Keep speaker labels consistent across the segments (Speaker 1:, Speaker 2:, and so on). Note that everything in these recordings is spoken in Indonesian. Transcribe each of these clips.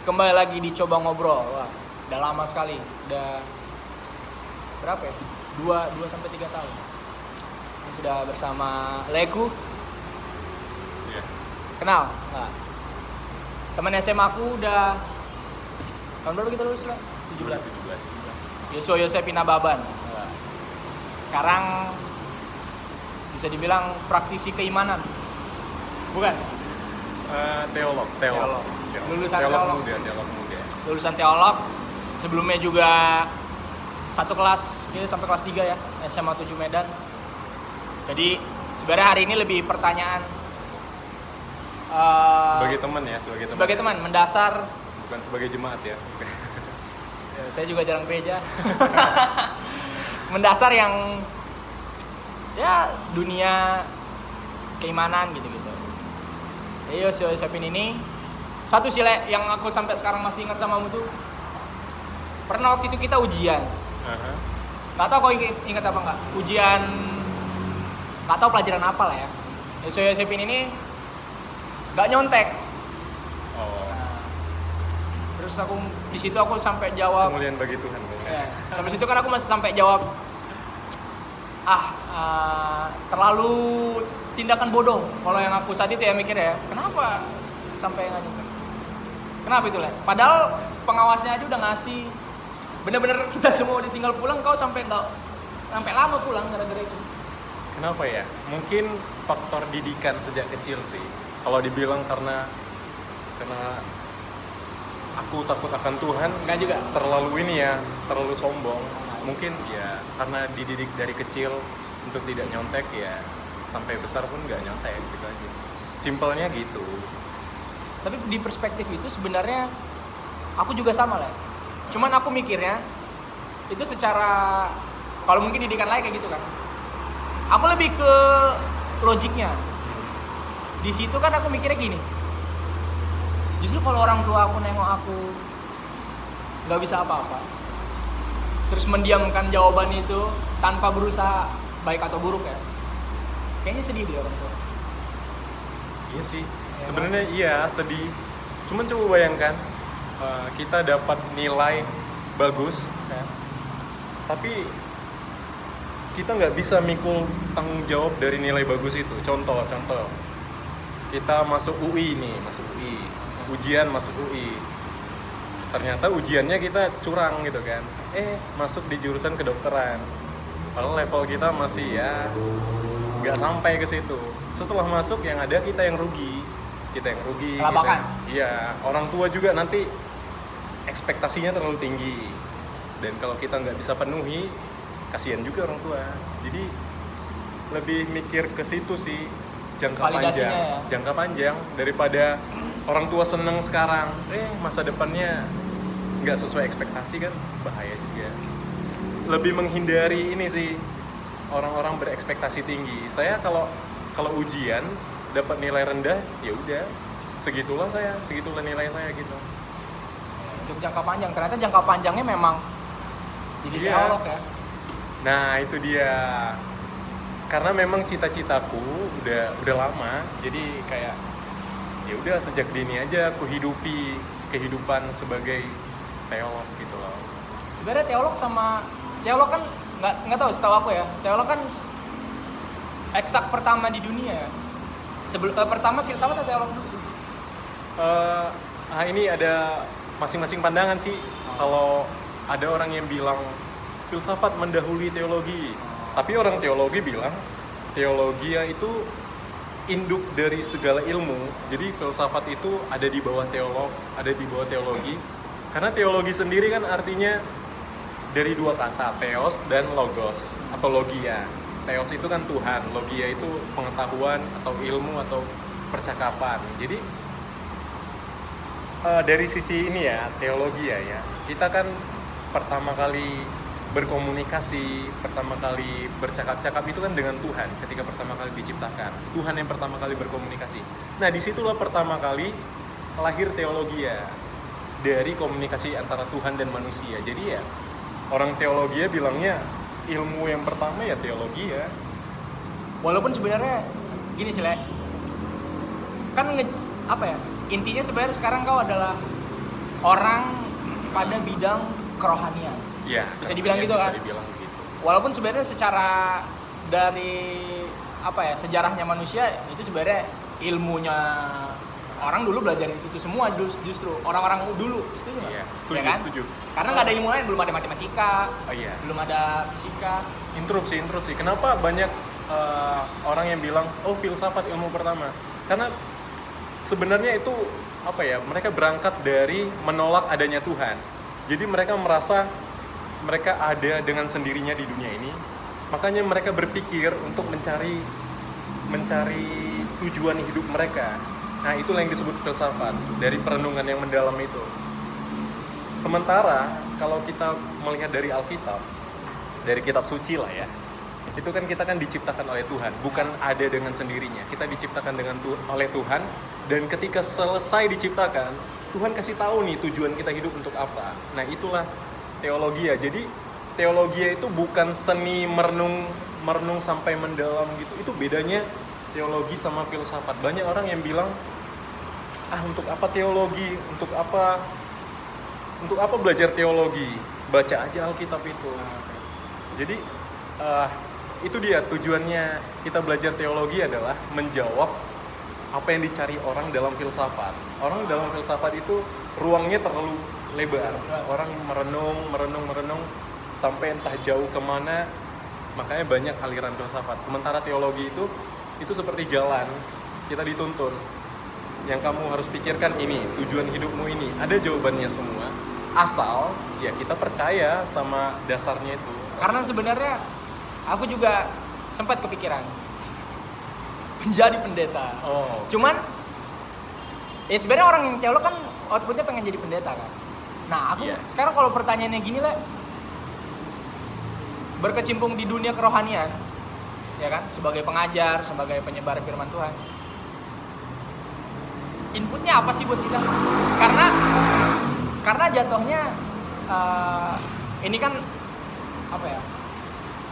Speaker 1: Kembali lagi di Coba Ngobrol. Wah, udah lama sekali. Udah berapa ya? 2 sampai 3 tahun. Ini sudah bersama Leku.
Speaker 2: Iya.
Speaker 1: Kenal? Enggak. Teman SMA aku udah tahun berapa kita lulus lah? 17.
Speaker 2: 17.
Speaker 1: Yosua Yosepina Baban. Sekarang bisa dibilang praktisi keimanan. Bukan?
Speaker 2: Teolog.
Speaker 1: Lulusan
Speaker 2: teolog
Speaker 1: teolog.
Speaker 2: muda.
Speaker 1: Lulusan teolog. Sebelumnya juga satu kelas, ini sampai kelas 3 ya, SMA 7 Medan. Jadi sebenarnya hari ini lebih pertanyaan
Speaker 2: Sebagai teman,
Speaker 1: mendasar.
Speaker 2: bukan sebagai jemaat ya.
Speaker 1: Ya, saya juga jarang gereja. Mendasar yang ya dunia keimanan gitu-gitu. Yosua Yosepin ini satu sih Le, yang aku sampai sekarang masih ingat sama kamu tuh, pernah waktu itu kita ujian. Gak tau kau ingat apa enggak? Ujian, gak tau pelajaran apa lah ya. Yosua Yosepin ini gak nyontek.
Speaker 2: Oh,
Speaker 1: Terus aku di situ aku sampai jawab.
Speaker 2: kemuliaan bagi Tuhan.
Speaker 1: Ya, sampai situ kan aku masih sampai jawab. Terlalu tindakan bodoh. Kalau yang aku saat itu ya mikir ya, kenapa sampai nggak nyontek? Kenapa itu Le? Padahal pengawasnya aja udah ngasih. Bener-bener kita semua ditinggal pulang, kau sampai lama pulang gara-gara itu.
Speaker 2: Kenapa ya? Mungkin faktor didikan sejak kecil sih. Kalau dibilang karena aku takut akan Tuhan,
Speaker 1: Enggak juga.
Speaker 2: terlalu sombong. Mungkin ya karena dididik dari kecil untuk tidak nyontek ya, sampai besar pun nggak nyontek gitu aja. Simpelnya gitu.
Speaker 1: Tapi di perspektif itu sebenarnya aku juga sama lah. Cuman aku mikirnya itu secara, kalau mungkin didikan lain kayak gitu kan. Aku lebih ke logiknya. Di situ kan aku mikirnya gini. Justru kalau orang tua aku nengok aku nggak bisa apa-apa, terus mendiamkan jawaban itu tanpa berusaha baik atau buruk ya, kayaknya sedih dia orang tua.
Speaker 2: Iya sih. Sebenarnya iya sedih. Cuman coba bayangkan kita dapat nilai bagus,
Speaker 1: Ya.
Speaker 2: tapi kita nggak bisa mikul tanggung jawab dari nilai bagus itu. Contoh, kita masuk UI nih, ujian masuk UI. Ternyata ujiannya kita curang gitu kan. Masuk di jurusan kedokteran. Padahal level kita masih ya nggak sampai ke situ. Setelah masuk yang ada kita yang rugi.
Speaker 1: Kelabakan.
Speaker 2: Iya, orang tua juga nanti ekspektasinya terlalu tinggi. Dan kalau kita nggak bisa penuhi, kasihan juga orang tua. Jadi lebih mikir ke situ sih,
Speaker 1: Validasinya
Speaker 2: jangka panjang daripada orang tua seneng sekarang, masa depannya nggak sesuai ekspektasi kan bahaya juga. Lebih menghindari ini sih, orang-orang berekspektasi tinggi. Saya kalau ujian dapat nilai rendah, ya udah segitulah nilai saya gitu.
Speaker 1: Untuk jangka panjang, ternyata jangka panjangnya memang jadi
Speaker 2: Iya.
Speaker 1: teolog ya.
Speaker 2: Nah itu dia, karena memang cita-citaku udah lama, jadi kayak ya udah sejak dini aja aku hidupi kehidupan sebagai teolog gitu loh.
Speaker 1: Sebenarnya teolog kan nggak tahu, setahu aku ya, teolog kan eksak pertama di dunia ya. Pertama filsafat atau teolog dulu sih?
Speaker 2: Ini ada masing-masing pandangan sih. Kalau ada orang yang bilang filsafat mendahului teologi, tapi orang teologi bilang teologi itu induk dari segala ilmu. Jadi filsafat itu ada di bawah teologi. Karena teologi sendiri kan artinya dari dua kata, theos dan logos atau logia. Theos itu kan Tuhan, logia itu pengetahuan atau ilmu atau percakapan. Jadi dari sisi ini ya, teologi ya, kita kan pertama kali berkomunikasi, pertama kali bercakap-cakap itu kan dengan Tuhan ketika pertama kali diciptakan. Tuhan yang pertama kali berkomunikasi. Nah, disitulah pertama kali lahir teologi ya, dari komunikasi antara Tuhan dan manusia. Jadi ya, orang teologi bilangnya ilmu yang pertama ya teologi ya.
Speaker 1: Walaupun sebenarnya gini sih Le, kan intinya sebenarnya sekarang kau adalah orang pada bidang kerohanian.
Speaker 2: Iya.
Speaker 1: Bisa dibilang gitu kan?
Speaker 2: Bisa dibilang begitu.
Speaker 1: Walaupun sebenarnya secara dari sejarahnya manusia itu sebenarnya ilmunya orang dulu belajar itu semua justru orang-orang dulu, setuju nggak?
Speaker 2: Iya, setuju,
Speaker 1: Ya kan?
Speaker 2: setuju.
Speaker 1: Karena nggak ada ilmu lain, belum ada matematika,
Speaker 2: Oh iya.
Speaker 1: belum ada fisika.
Speaker 2: Interupsi. Kenapa banyak orang yang bilang, oh filsafat ilmu pertama? Karena sebenarnya itu mereka berangkat dari menolak adanya Tuhan. Jadi mereka merasa mereka ada dengan sendirinya di dunia ini. Makanya mereka berpikir untuk mencari tujuan hidup mereka. Nah, itulah yang disebut filsafat, dari perenungan yang mendalam itu. Sementara kalau kita melihat dari Alkitab, dari kitab suci lah ya, itu kan kita diciptakan oleh Tuhan, bukan ada dengan sendirinya. Kita diciptakan oleh Tuhan, dan ketika selesai diciptakan, Tuhan kasih tahu nih tujuan kita hidup untuk apa. Nah, itulah teologi ya. Jadi teologi itu bukan seni merenung sampai mendalam gitu. Itu bedanya teologi sama filsafat. Banyak orang yang bilang, untuk apa teologi? Untuk apa belajar teologi? Baca aja Alkitab itu. Jadi itu dia tujuannya kita belajar teologi adalah menjawab apa yang dicari orang dalam filsafat. Orang dalam filsafat itu ruangnya terlalu lebar. Orang merenung sampai entah jauh kemana. Makanya banyak aliran filsafat. Sementara teologi itu seperti jalan. Kita dituntun. Yang kamu harus pikirkan ini, tujuan hidupmu ini. Ada jawabannya semua. Asal ya kita percaya sama dasarnya itu.
Speaker 1: Karena sebenarnya aku juga sempat kepikiran menjadi pendeta.
Speaker 2: Oh.
Speaker 1: Cuman ya sebenarnya orang yang teolog kan outputnya pengen jadi pendeta kan. Nah aku sekarang kalau pertanyaannya gini lah, berkecimpung di dunia kerohanian, ya kan, sebagai pengajar, sebagai penyebar firman Tuhan, inputnya apa sih buat kita? Karena jatuhnya ini kan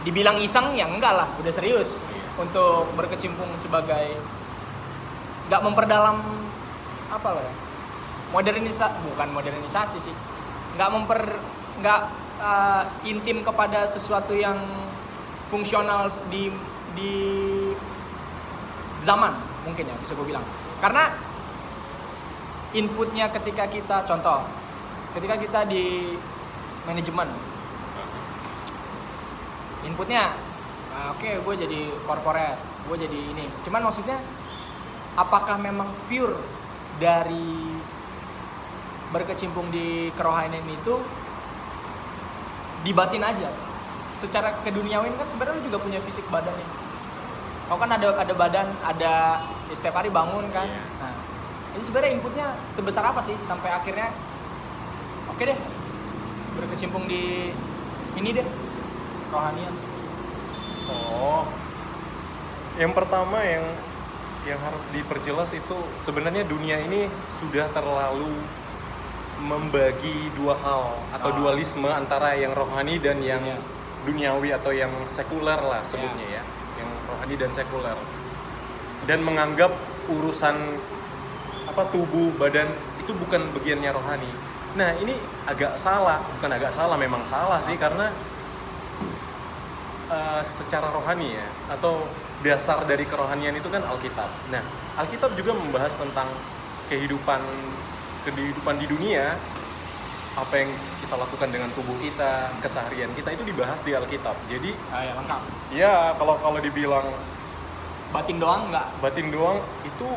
Speaker 1: dibilang iseng ya enggak lah, udah serius untuk berkecimpung sebagai nggak memperdalam bukan modernisasi sih, nggak intim kepada sesuatu yang fungsional di zaman mungkin ya bisa gue bilang. Karena inputnya ketika kita di manajemen, inputnya gue jadi corporate, gue jadi ini. Cuman maksudnya apakah memang pure dari berkecimpung di kerohanian itu dibatin aja? Secara keduniawian kan sebenarnya lu juga punya fisik badan nih. Kau kan ada badan, ada setiap hari bangun kan.
Speaker 2: Yeah.
Speaker 1: Nah, ini sebenarnya inputnya sebesar apa sih sampai akhirnya oke deh berkecimpung di ini deh, kerohanian.
Speaker 2: Oh, yang pertama yang harus diperjelas itu sebenarnya dunia ini sudah terlalu membagi dua hal atau dualisme antara yang rohani dan yang duniawi atau yang sekuler lah sebutnya ya, yang rohani dan sekuler, dan menganggap urusan tubuh badan itu bukan bagiannya rohani. Nah ini memang salah sih, karena secara rohani ya, atau dasar dari kerohanian itu kan Alkitab. Nah, Alkitab juga membahas tentang kehidupan di dunia, apa yang kita lakukan dengan tubuh kita, keseharian kita itu dibahas di Alkitab. Jadi
Speaker 1: ya lengkap.
Speaker 2: Ya, kalau dibilang
Speaker 1: batin doang enggak?
Speaker 2: Batin doang itu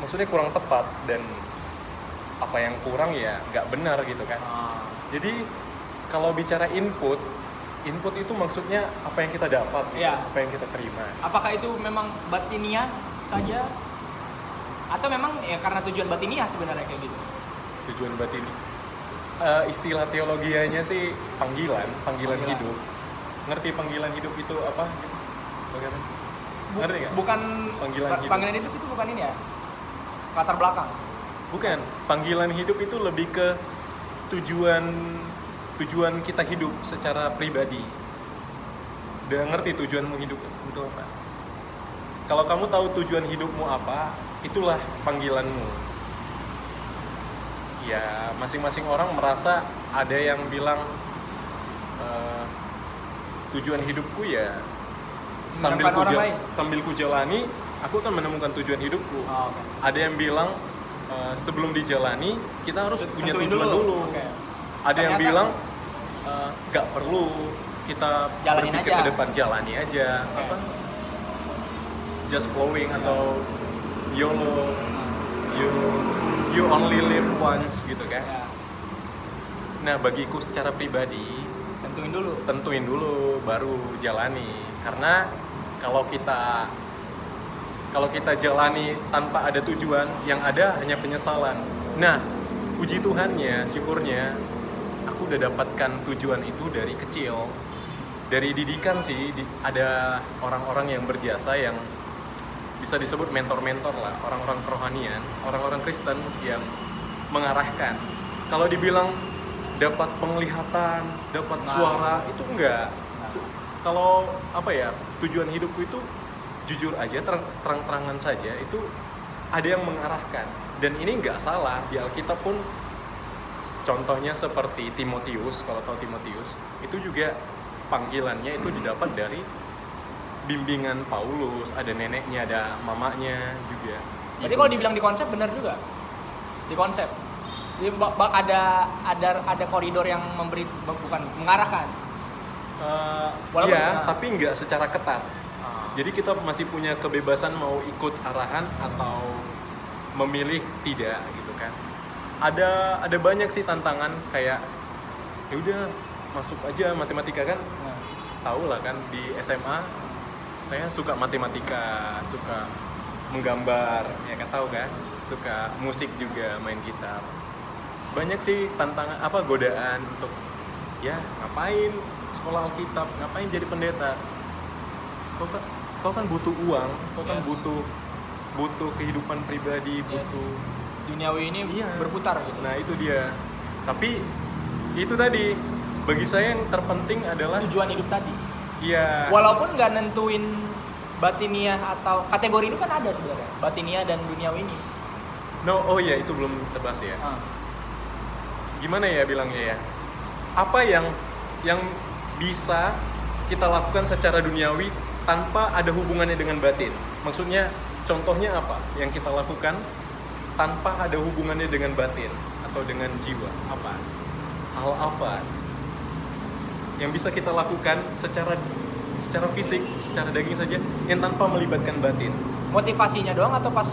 Speaker 2: maksudnya kurang tepat, dan apa yang kurang ya nggak benar gitu kan. Jadi kalau bicara input itu maksudnya apa yang kita dapat, apa yang kita terima.
Speaker 1: Apakah itu memang batiniah saja, atau memang ya karena tujuan batiniah sebenarnya kayak gitu?
Speaker 2: Tujuan batin, istilah teologianya sih panggilan hidup. Ngerti panggilan hidup itu apa? Bagaimana? Ngerti nggak?
Speaker 1: Bukan panggilan hidup itu bukan ini ya? Latar belakang. Bukan.
Speaker 2: Panggilan hidup itu lebih ke tujuan kita hidup secara pribadi. Udah ngerti tujuanmu hidup itu apa? Kalau kamu tahu tujuan hidupmu apa, itulah panggilanmu. ya masing-masing orang merasa ada yang bilang tujuan hidupku ya
Speaker 1: Menemukan orang lain.
Speaker 2: sambil ku jalani aku akan menemukan tujuan hidupku.
Speaker 1: Oh, oke.
Speaker 2: Ada yang bilang sebelum dijalani kita harus punya
Speaker 1: Tentuin
Speaker 2: tujuan dulu.
Speaker 1: Oke.
Speaker 2: Ada yang
Speaker 1: Ternyata-
Speaker 2: bilang nggak perlu kita
Speaker 1: Jalanin
Speaker 2: berpikir
Speaker 1: aja.
Speaker 2: ke depan, jalani aja.
Speaker 1: Oke.
Speaker 2: Apa? Just flowing atau YOLO, you only live once gitu kan.
Speaker 1: Ya,
Speaker 2: Nah bagiku secara pribadi
Speaker 1: tentuin dulu.
Speaker 2: baru jalani, karena kalau kita jalani tanpa ada tujuan, yang ada hanya penyesalan. Nah puji Tuhannya, syukurnya aku udah dapatkan tujuan itu dari kecil, dari didikan sih. Ada orang-orang yang berjasa yang bisa disebut mentor-mentor lah, orang-orang kerohanian, orang-orang Kristen yang mengarahkan. Kalau dibilang dapat penglihatan, dapat
Speaker 1: Nah.
Speaker 2: suara, itu enggak. Kalau apa ya, tujuan hidupku itu jujur aja, terang-terangan saja, itu ada yang mengarahkan. Dan ini enggak salah, di Alkitab pun contohnya seperti Timotius, kalau tahu Timotius, itu juga panggilannya itu didapat dari bimbingan Paulus, ada neneknya, ada mamanya juga.
Speaker 1: Jadi kalau dibilang di konsep benar juga. Di konsep. Jadi ada koridor yang bukan mengarahkan. Walaupun-
Speaker 2: Iya, tapi nggak secara ketat. Jadi kita masih punya kebebasan mau ikut arahan atau memilih tidak gitu kan. Ada banyak sih tantangan, kayak ya udah masuk aja matematika kan.
Speaker 1: Nah,
Speaker 2: Tahu lah kan di SMA saya suka matematika, suka menggambar, ya kan tahu kan, suka musik juga, main gitar. Banyak sih tantangan, godaan untuk ya ngapain sekolah Alkitab, ngapain jadi pendeta. Kau kan butuh uang, kau kan
Speaker 1: Yes.
Speaker 2: butuh kehidupan pribadi,
Speaker 1: Yes.
Speaker 2: butuh.
Speaker 1: duniawi ini
Speaker 2: Iya.
Speaker 1: berputar gitu.
Speaker 2: Nah itu dia. Tapi itu tadi, bagi saya yang terpenting adalah
Speaker 1: Tujuan hidup tadi.
Speaker 2: ya.
Speaker 1: Walaupun nggak nentuin batiniah atau kategori itu kan ada sebenarnya, batiniah dan duniawi ini.
Speaker 2: Oh iya, itu belum terbahas ya.
Speaker 1: Ah.
Speaker 2: Gimana ya bilangnya ya? Apa yang bisa kita lakukan secara duniawi tanpa ada hubungannya dengan batin? Maksudnya contohnya apa yang kita lakukan tanpa ada hubungannya dengan batin atau dengan jiwa? Apa? Hal apa yang bisa kita lakukan secara fisik, secara daging saja, yang tanpa melibatkan batin?
Speaker 1: Motivasinya doang atau pas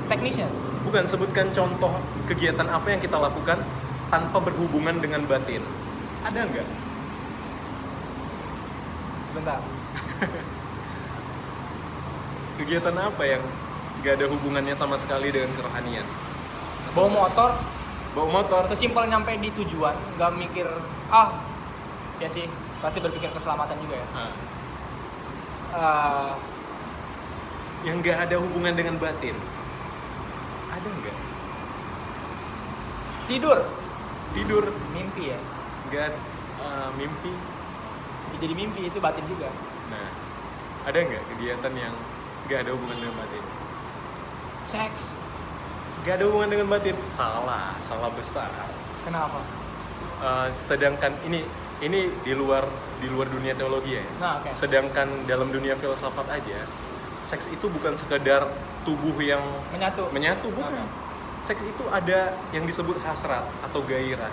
Speaker 1: teknisnya?
Speaker 2: Bukan, sebutkan contoh kegiatan apa yang kita lakukan tanpa berhubungan dengan batin. Ada nggak?
Speaker 1: Sebentar.
Speaker 2: Kegiatan apa yang nggak ada hubungannya sama sekali dengan kerohanian?
Speaker 1: Bawa motor,
Speaker 2: Bawa motor.
Speaker 1: sesimpel nyampe di tujuan, nggak mikir ya sih, pasti berpikir keselamatan juga ya.
Speaker 2: Nah,
Speaker 1: Eh,
Speaker 2: yang nggak ada hubungan dengan batin. Ada nggak? Tidur,
Speaker 1: mimpi ya.
Speaker 2: nggak mimpi.
Speaker 1: Jadi mimpi itu batin juga.
Speaker 2: Nah, ada nggak kegiatan yang nggak ada hubungan dengan batin?
Speaker 1: Seks.
Speaker 2: Nggak ada hubungan dengan batin. Salah besar.
Speaker 1: Kenapa?
Speaker 2: Sedangkan ini di luar dunia teologi ya.
Speaker 1: Nah, oke.
Speaker 2: Sedangkan dalam dunia filsafat aja, seks itu bukan sekedar tubuh yang
Speaker 1: Menyatu.
Speaker 2: bukan.
Speaker 1: Oke.
Speaker 2: Seks itu ada yang disebut hasrat atau gairah.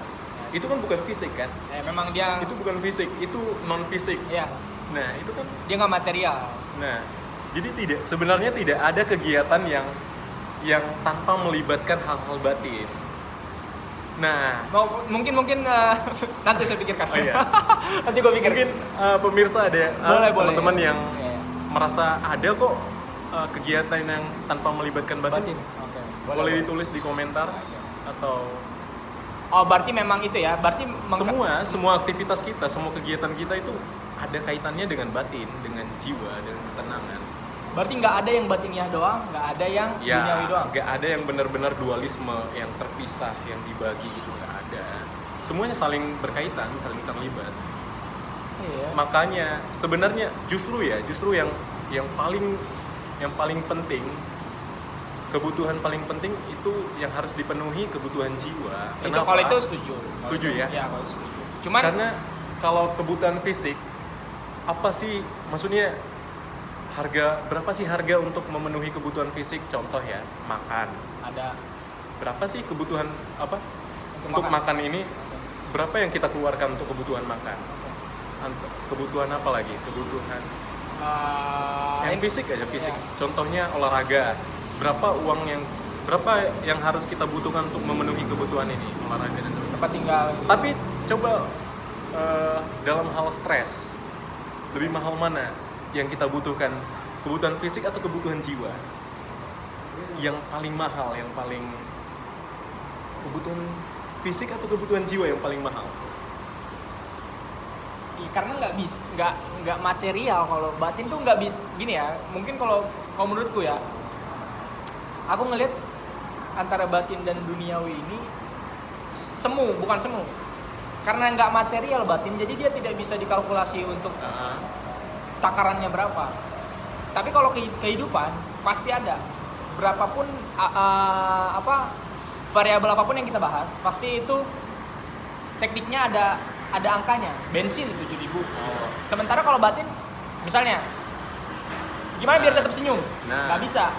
Speaker 2: Itu kan bukan fisik kan?
Speaker 1: Memang dia
Speaker 2: Itu bukan fisik, itu non fisik.
Speaker 1: ya,
Speaker 2: Nah, itu kan.
Speaker 1: dia nggak material.
Speaker 2: Nah, jadi sebenarnya tidak ada kegiatan yang tanpa melibatkan hal-hal batin. Nah,
Speaker 1: Mungkin nanti saya pikirkan.
Speaker 2: Oh iya.
Speaker 1: Nanti gue pikir.
Speaker 2: mungkin pemirsa ada
Speaker 1: Boleh.
Speaker 2: teman-teman yang
Speaker 1: Iya.
Speaker 2: merasa ada kok kegiatan yang tanpa melibatkan batin.
Speaker 1: Oke.
Speaker 2: Boleh ditulis di komentar atau
Speaker 1: Oh, berarti memang itu ya. Berarti
Speaker 2: semua aktivitas kita, semua kegiatan kita itu ada kaitannya dengan batin, dengan jiwa, dengan ketenangan.
Speaker 1: Berarti nggak ada yang batiniah doang, nggak ada yang duniawi doang.
Speaker 2: Nggak ada yang benar-benar dualisme yang terpisah, yang dibagi, itu nggak ada. Semuanya saling berkaitan, saling terlibat.
Speaker 1: Iya.
Speaker 2: Makanya sebenarnya justru yang paling penting kebutuhan paling penting itu yang harus dipenuhi kebutuhan jiwa.
Speaker 1: Itu kalau itu setuju.
Speaker 2: Setuju ya?
Speaker 1: Iya, kalau itu setuju. Cuman
Speaker 2: Karena kalau kebutuhan fisik, apa sih maksudnya berapa sih harga untuk memenuhi kebutuhan fisik? Contoh ya, makan.
Speaker 1: ada
Speaker 2: Berapa sih kebutuhan apa? Untuk makan ini berapa yang kita keluarkan untuk kebutuhan makan? Kebutuhan apa lagi? Kebutuhan yang fisik aja, fisik.
Speaker 1: Iya.
Speaker 2: Contohnya olahraga. Berapa yang harus kita butuhkan untuk memenuhi kebutuhan ini? Olahraga dan sebagainya.
Speaker 1: tempat tinggal.
Speaker 2: Tapi coba dalam hal stres, lebih mahal mana yang kita butuhkan? Kebutuhan fisik atau kebutuhan jiwa? Yang paling mahal, yang paling kebutuhan fisik atau kebutuhan jiwa yang paling mahal?
Speaker 1: Karena nggak material. Kalau batin tuh nggak bisa gini ya. Mungkin kalau menurutku ya, aku ngelihat antara batin dan duniawi ini bukan semu. Karena nggak material batin, jadi dia tidak bisa dikalkulasi untuk takarannya berapa. Tapi kalau kehidupan pasti ada. Berapapun variabel apapun yang kita bahas, pasti itu tekniknya ada angkanya. Bensin 7.000. Sementara kalau batin, misalnya, gimana biar tetap senyum? Nggak bisa,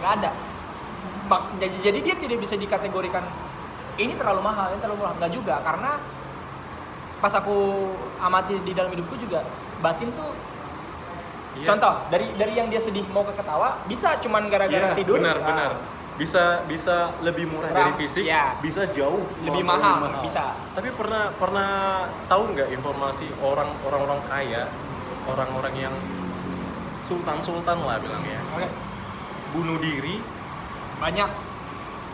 Speaker 1: nggak ada. Jadi dia tidak bisa dikategorikan ini terlalu mahal, nggak juga. Karena pas aku amati di dalam hidupku juga, batin tuh contoh dari yang dia sedih mau ke ketawa, bisa cuman gara-gara tidur.
Speaker 2: Benar. Bisa lebih murah dari fisik, bisa jauh
Speaker 1: lebih mahal. Bisa.
Speaker 2: Tapi pernah tahu nggak informasi orang-orang kaya, orang-orang yang sultan lah bilangnya, bunuh diri
Speaker 1: Banyak.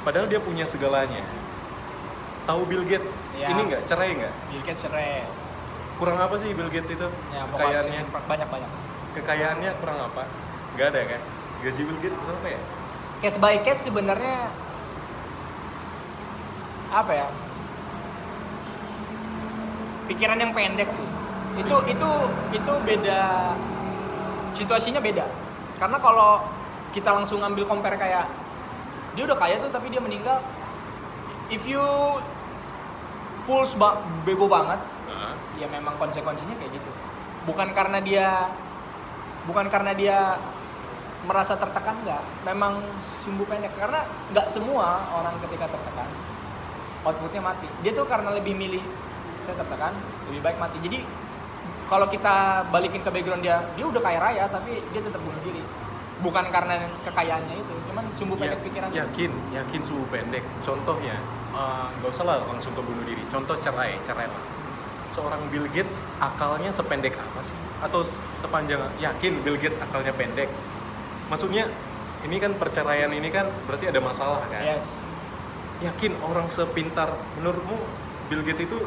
Speaker 2: padahal dia punya segalanya. Tahu Bill Gates? Ini nggak, cerai nggak?
Speaker 1: Bill Gates cerai.
Speaker 2: Kurang apa sih Bill Gates itu?
Speaker 1: Kekayaannya banyak.
Speaker 2: Kekayaannya kurang apa? Nggak ada kan? Gaji Bill Gates berapa ya?
Speaker 1: Case by case sebenarnya apa ya? Pikiran yang pendek sih. Itu beda, situasinya beda. Karena kalau kita langsung ambil compare kayak dia udah kaya tuh tapi dia meninggal, if you bego banget, ya memang konsekuensinya kayak gitu. Bukan karena dia merasa tertekan, enggak. Memang sumbu pendek. Karena nggak semua orang ketika tertekan outputnya mati. Dia tuh karena lebih milih saya tertekan, lebih baik mati. Jadi kalau kita balikin ke background dia udah kaya raya tapi dia tetap bunuh diri. Bukan karena kekayaannya itu, cuman sumbu pendek pikirannya.
Speaker 2: Yakin sumbu pendek. Contohnya, nggak usah lah langsung ke bunuh diri. Contoh cerai lah. Seorang Bill Gates akalnya sependek apa sih? Atau sepanjang, yakin Bill Gates akalnya pendek? Maksudnya, ini kan perceraian ini kan berarti ada masalah kan?
Speaker 1: Yes.
Speaker 2: Yakin orang sepintar, menurutmu Bill Gates itu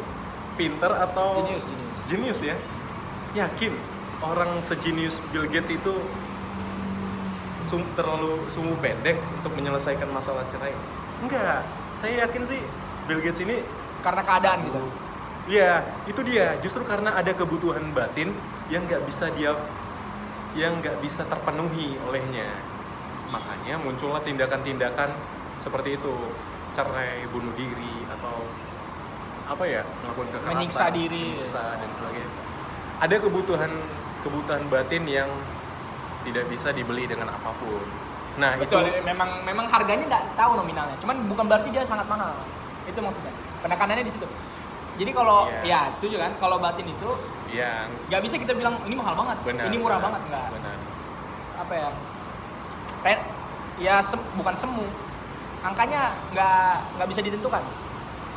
Speaker 2: pintar atau jenius ya? Yakin orang sejenius Bill Gates itu terlalu sumbu pendek untuk menyelesaikan masalah cerai? Enggak, saya yakin sih Bill Gates ini
Speaker 1: karena keadaan gitu.
Speaker 2: Iya, itu dia. Justru karena ada kebutuhan batin yang nggak bisa terpenuhi olehnya. Makanya muncullah tindakan-tindakan seperti itu, cerai, bunuh diri, atau apa ya, melakukan kekerasan,
Speaker 1: menyiksa diri,
Speaker 2: dan sebagainya. Ada kebutuhan batin yang tidak bisa dibeli dengan apapun. Nah,
Speaker 1: betul,
Speaker 2: itu
Speaker 1: memang harganya nggak tahu nominalnya. Cuman bukan berarti dia sangat mahal. Itu maksudnya. Penekanannya di situ. Jadi kalau ya setuju kan, kalau batin itu nggak bisa kita bilang ini mahal banget, ini murah banget, nggak.
Speaker 2: Benar.
Speaker 1: Apa ya? Bukan semu. Angkanya nggak bisa ditentukan.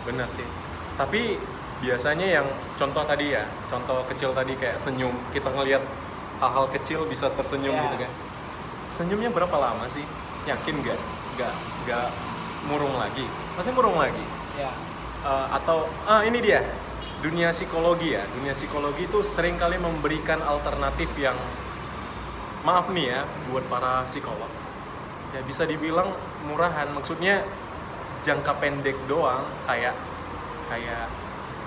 Speaker 2: Benar sih. Tapi biasanya yang contoh tadi ya, contoh kecil tadi kayak senyum, kita ngelihat hal-hal kecil bisa tersenyum gitu kan. Senyumnya berapa lama sih? Yakin nggak murung lagi? Masih murung lagi?
Speaker 1: Ya.
Speaker 2: Atau ini dia, dunia psikologi ya. Dunia psikologi itu seringkali memberikan alternatif yang, maaf nih ya buat para psikolog, ya bisa dibilang murahan. Maksudnya jangka pendek doang, kayak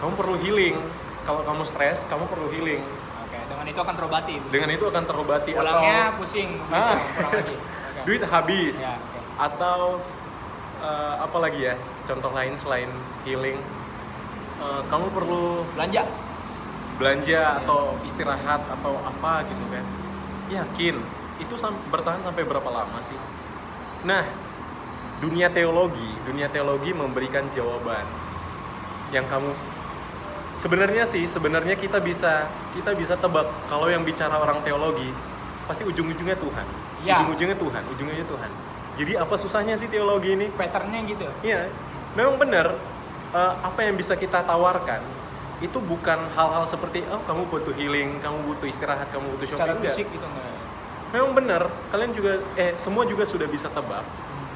Speaker 2: kamu perlu healing. Kalau kamu stres, kamu perlu healing.
Speaker 1: Oke, dengan itu akan terobati.
Speaker 2: Dengan itu akan terobati.
Speaker 1: Pulangnya pusing, pulang lagi.
Speaker 2: Duit habis.
Speaker 1: Ya, okay.
Speaker 2: Atau apa lagi ya, contoh lain selain healing, kamu perlu belanja atau istirahat atau apa gitu kan, yakin itu bertahan sampai berapa lama sih? Nah, dunia teologi memberikan jawaban yang kamu sebenarnya kita bisa tebak kalau yang bicara orang teologi pasti ujung-ujungnya Tuhan.
Speaker 1: Ya.
Speaker 2: Ujung-ujungnya Tuhan. Jadi apa susahnya sih teologi ini?
Speaker 1: Patternnya gitu.
Speaker 2: Iya, memang benar. Apa yang bisa kita tawarkan itu bukan hal-hal seperti kamu butuh healing, kamu butuh istirahat, kamu butuh shopping.
Speaker 1: Secara fisik gitu enggak.
Speaker 2: Memang benar, kalian juga semua juga sudah bisa tebak.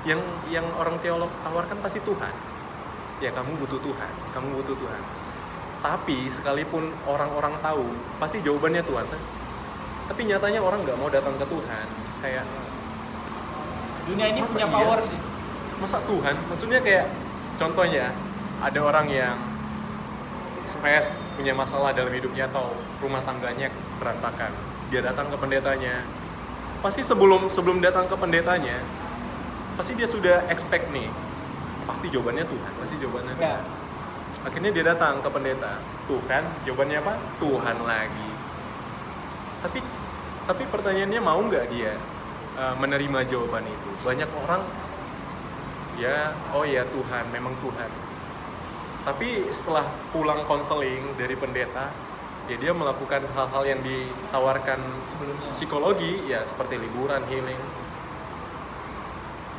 Speaker 2: Yang orang teolog tawarkan pasti Tuhan. Ya, kamu butuh Tuhan. Tapi sekalipun orang-orang tahu, pasti jawabannya Tuhan. Tapi nyatanya orang nggak mau datang ke Tuhan. Kayak
Speaker 1: dunia ini
Speaker 2: masa
Speaker 1: punya
Speaker 2: iya?
Speaker 1: power sih.
Speaker 2: Masa Tuhan? Maksudnya kayak contohnya ada orang yang stres, punya masalah dalam hidupnya atau rumah tangganya berantakan. Dia datang ke pendetanya. Pasti sebelum datang ke pendetanya, pasti dia sudah expect nih. Pasti jawabannya Tuhan.
Speaker 1: Ya.
Speaker 2: Akhirnya dia datang ke pendeta. Tuhan, jawabannya apa? Tuhan lagi. Tapi pertanyaannya mau nggak dia menerima jawaban itu? Banyak orang ya, oh ya Tuhan, memang Tuhan. Tapi setelah pulang konseling dari pendeta, ya dia melakukan hal-hal yang ditawarkan
Speaker 1: Sebelumnya.
Speaker 2: psikologi, ya seperti liburan, healing.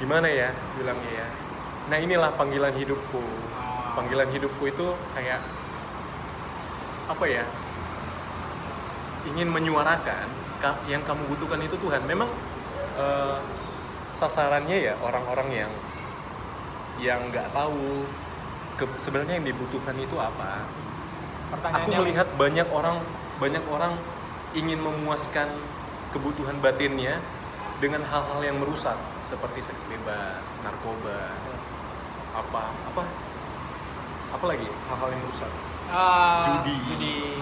Speaker 2: Gimana ya bilangnya ya? Nah, inilah panggilan hidupku. Panggilan hidupku itu kayak apa ya? Ingin menyuarakan yang kamu butuhkan itu Tuhan. Memang sasarannya ya orang-orang yang nggak tahu sebenarnya yang dibutuhkan itu apa. Aku melihat banyak orang ingin memuaskan kebutuhan batinnya dengan hal-hal yang merusak seperti seks bebas, narkoba, apa lagi hal-hal yang merusak, judi,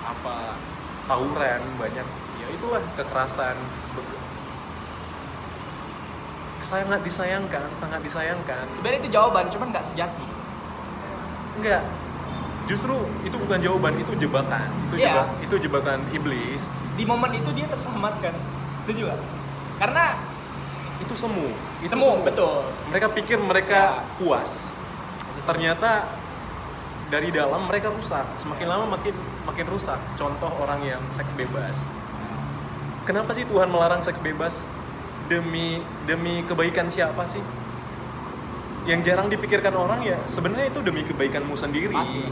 Speaker 2: apa tawuran banyak, ya itulah kekerasan. Sangat disayangkan.
Speaker 1: Sebenarnya itu jawaban, cuman nggak sejati.
Speaker 2: Enggak, justru itu bukan jawaban, itu jebakan. Itu jebakan iblis.
Speaker 1: Di momen itu dia terselamatkan, setuju gak? Karena
Speaker 2: Itu semu.
Speaker 1: betul.
Speaker 2: Mereka pikir mereka puas. Ternyata dari dalam mereka rusak. Semakin lama makin rusak. Contoh orang yang seks bebas. Kenapa sih Tuhan melarang seks bebas? Demi kebaikan siapa sih? Yang jarang dipikirkan orang ya sebenarnya itu demi kebaikanmu sendiri.
Speaker 1: Pasti.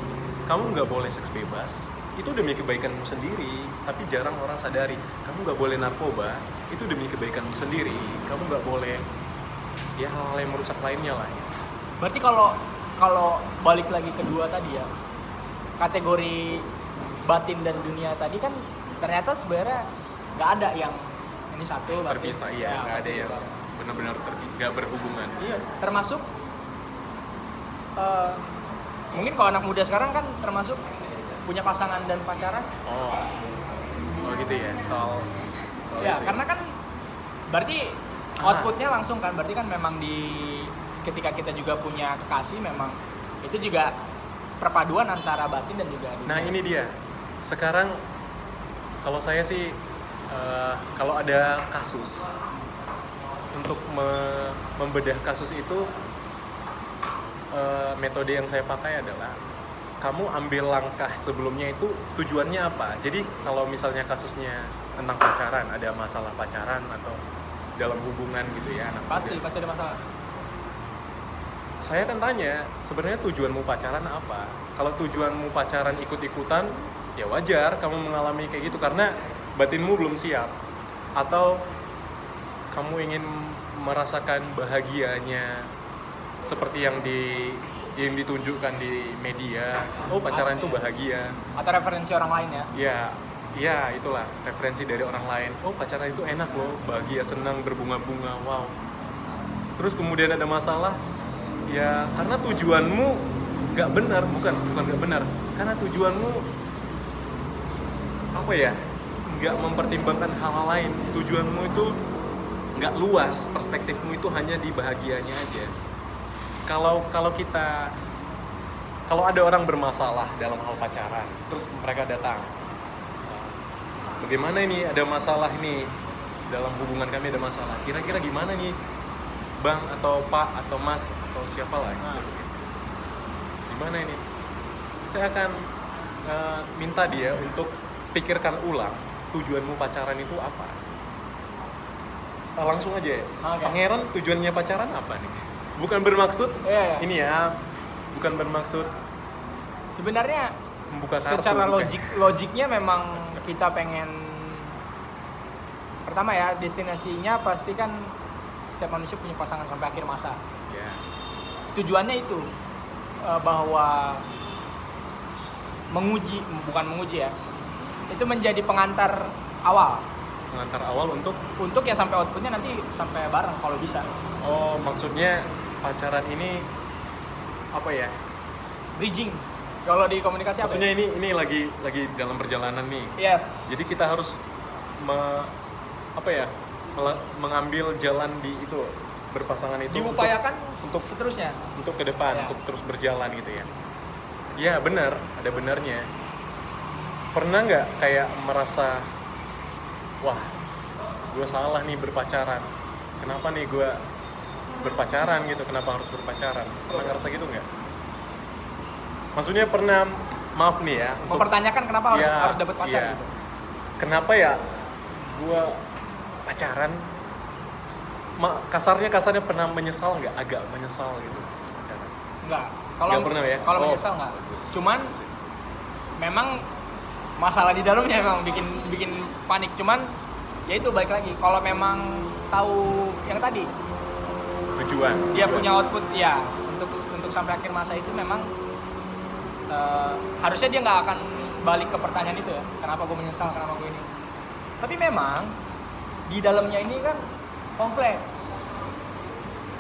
Speaker 2: Kamu nggak boleh seks bebas, itu demi kebaikanmu sendiri. Tapi jarang orang sadari, kamu nggak boleh narkoba, itu demi kebaikanmu sendiri. Kamu nggak boleh ya hal-hal yang merusak lainnya lah. Ya.
Speaker 1: Berarti kalau balik lagi kedua tadi ya, kategori batin dan dunia tadi kan ternyata sebenarnya nggak ada yang ini satu batin.
Speaker 2: Terpisah ya, nggak ada yang benar-benar nggak berhubungan. Iya.
Speaker 1: Termasuk mungkin kalau anak muda sekarang kan termasuk punya pasangan dan pacaran.
Speaker 2: Oh gitu ya, soal
Speaker 1: Ya,
Speaker 2: itu.
Speaker 1: karena kan berarti outputnya langsung kan, berarti kan memang ketika kita juga punya kekasih memang itu juga perpaduan antara batin dan juga dunia.
Speaker 2: Nah ini dia. Sekarang kalau saya sih kalau ada kasus untuk membedah kasus itu metode yang saya pakai adalah kamu ambil langkah sebelumnya itu tujuannya apa. Jadi kalau misalnya kasusnya tentang pacaran, ada masalah pacaran atau dalam hubungan gitu ya anak
Speaker 1: pasti
Speaker 2: muda.
Speaker 1: ada masalah.
Speaker 2: Saya akan tanya, sebenarnya tujuanmu pacaran apa? Kalau tujuanmu pacaran ikut-ikutan, ya wajar kamu mengalami kayak gitu karena batinmu belum siap. Atau kamu ingin merasakan bahagianya seperti yang ditunjukkan di media. Oh, pacaran itu bahagia.
Speaker 1: Atau referensi orang lain ya.
Speaker 2: Ya, itulah referensi dari orang lain. Oh, pacaran itu enak loh, bahagia, senang, berbunga-bunga. Wow. Terus kemudian ada masalah. Ya, karena tujuanmu nggak benar, bukan nggak benar. Karena tujuanmu apa ya? Nggak mempertimbangkan hal-hal lain. Tujuanmu itu nggak luas, perspektifmu itu hanya di bahagianya aja. Kalau ada orang bermasalah dalam hal pacaran, terus mereka datang, bagaimana ini, ada masalah ini dalam hubungan kami, ada masalah, kira-kira gimana nih bang atau pak atau mas atau siapa lah, gimana ini, saya akan minta dia untuk pikirkan ulang tujuanmu pacaran itu apa. Langsung aja ya, Pangeran tujuannya pacaran apa nih? Bukan bermaksud ini ya, bukan bermaksud
Speaker 1: sebenarnya
Speaker 2: membuka kartu.
Speaker 1: Secara logiknya memang kita pengen, pertama ya, destinasinya pasti kan setiap manusia punya pasangan sampai akhir masa. Tujuannya itu bahwa bukan menguji ya, itu menjadi pengantar awal untuk ya sampai outputnya nanti sampai bareng kalau bisa.
Speaker 2: Oh, maksudnya pacaran ini apa ya,
Speaker 1: bridging kalau di komunikasi.
Speaker 2: Maksudnya ini lagi dalam perjalanan nih.
Speaker 1: Yes.
Speaker 2: Jadi kita harus mengambil jalan di itu, berpasangan itu,
Speaker 1: diupayakan untuk
Speaker 2: seterusnya, untuk ke depan, untuk terus berjalan gitu ya. Ya benar, ada benarnya. Pernah nggak kayak merasa, wah, gue salah nih berpacaran. Kenapa nih gue berpacaran gitu? Kenapa harus berpacaran? Pernah ngerasa gitu nggak? Maksudnya pernah, maaf nih ya,
Speaker 1: mempertanyakan kenapa harus dapat pacar gitu.
Speaker 2: Kenapa ya gue pacaran? Kasarnya pernah menyesal nggak? Agak menyesal gitu pacaran?
Speaker 1: Nggak.
Speaker 2: Nggak pernah ya?
Speaker 1: Kalau menyesal nggak. Cuman memang masalah di dalamnya memang bikin panik. Cuman ya itu balik lagi, kalau memang tahu yang tadi
Speaker 2: tujuan
Speaker 1: punya output ya untuk sampai akhir masa itu, memang harusnya dia nggak akan balik ke pertanyaan itu ya, kenapa gue menyesal, kenapa gue ini. Tapi memang di dalamnya ini kan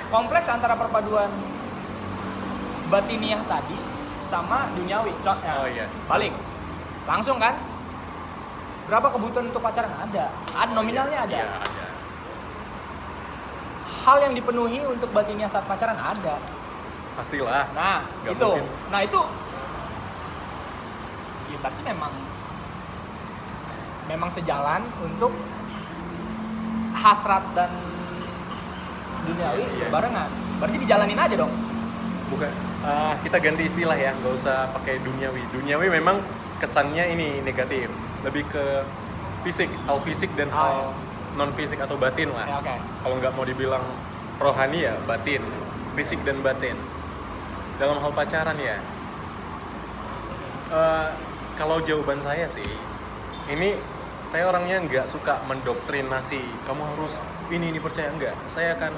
Speaker 1: kompleks antara perpaduan batiniah tadi sama duniawi. Balik langsung kan, berapa kebutuhan untuk pacaran? Ada nominalnya ada.
Speaker 2: Iya, ada.
Speaker 1: Hal yang dipenuhi untuk batiniah saat pacaran ada.
Speaker 2: Pastilah.
Speaker 1: Nah,
Speaker 2: Gak
Speaker 1: itu.
Speaker 2: mungkin.
Speaker 1: Nah, itu ya berarti memang sejalan untuk hasrat dan duniawi barengan. Berarti dijalanin aja dong.
Speaker 2: Bukan, kita ganti istilah ya, nggak usah pakai duniawi. Duniawi memang kesannya ini negatif, lebih ke fisik, hal fisik dan hal non fisik atau batin lah.
Speaker 1: Ya,
Speaker 2: kalau nggak mau dibilang rohani ya batin, fisik dan batin. Dalam hal pacaran ya, kalau jawaban saya sih, ini saya orangnya nggak suka mendoktrinasi, kamu harus ini percaya, enggak. Saya akan